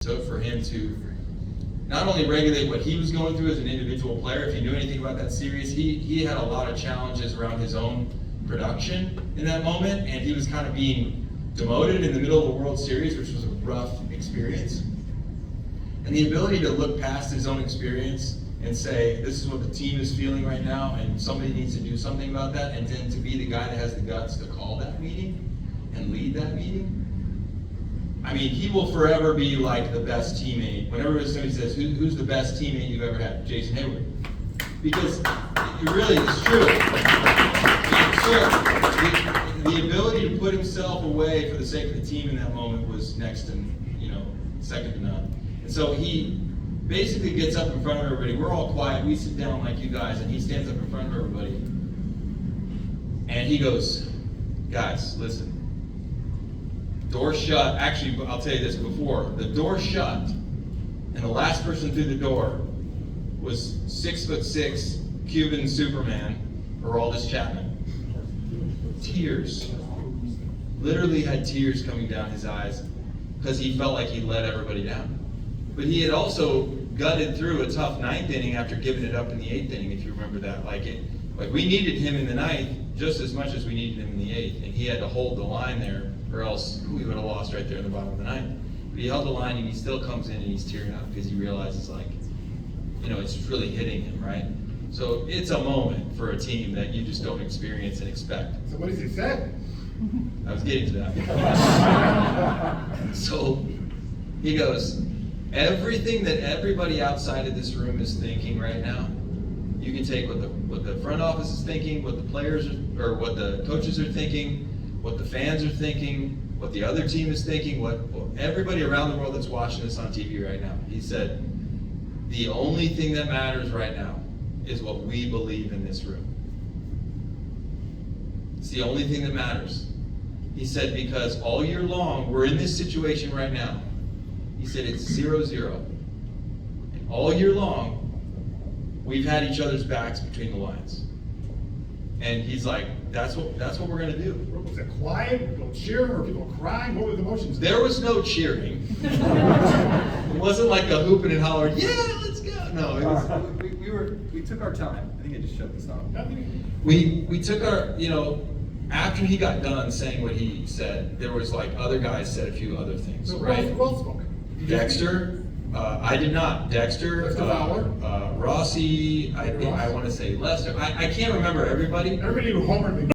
So for him to not only regulate what he was going through as an individual player, if you knew anything about that series, he had a lot of challenges around his own production in that moment, and he was kind of being demoted in the middle of the World Series, which was a rough experience. And the ability to look past his own experience and say, this is what the team is feeling right now, and somebody needs to do something about that, and then to be the guy that has the guts to call that meeting and lead that meeting. I mean, he will forever be like the best teammate. Whenever somebody says, who's the best teammate you've ever had? Jason Heyward. Because it really is true. So the ability to put himself away for the sake of the team in that moment was next to, second to none. And so he basically gets up in front of everybody. We're all quiet. We sit down like you guys, and he stands up in front of everybody. And he goes, guys, listen. Door shut. Actually, I'll tell you this before. The door shut, and the last person through the door was 6'6" Cuban Superman, Aroldis Chapman. Tears. Literally had tears coming down his eyes because he felt like he let everybody down. But he had also gutted through a tough ninth inning after giving it up in the eighth inning, if you remember that. Like we needed him in the ninth just as much as we needed him in the eighth, and he had to hold the line there, or else we would have lost right there in the bottom of the ninth. But he held the line, and he still comes in and he's tearing up because he realizes, it's really hitting him, right? So it's a moment for a team that you just don't experience and expect. So what does he say? I was getting to that. So he goes, everything that everybody outside of this room is thinking right now, you can take what the front office is thinking, what the players or what the coaches are thinking, what the fans are thinking, what the other team is thinking, what everybody around the world that's watching this on TV right now. He said, the only thing that matters right now is what we believe in this room. It's the only thing that matters. He said, because all year long, we're in this situation right now. He said, it's 0-0. And all year long, we've had each other's backs between the lines. And he's like, that's what we're going to do. Was it quiet? Were people cheering? Were people crying? What were the emotions? There was no cheering. It wasn't like a hooping and hollering, yeah, let's go. No, it was, we took our time. I think I just shut this off. we took our, after he got done saying what he said, there was other guys said a few other things, So right? who else spoke? Dexter, I did not. Dexter, Fowler? Rossi, I want to say Lester. I can't remember everybody. Everybody who homered me.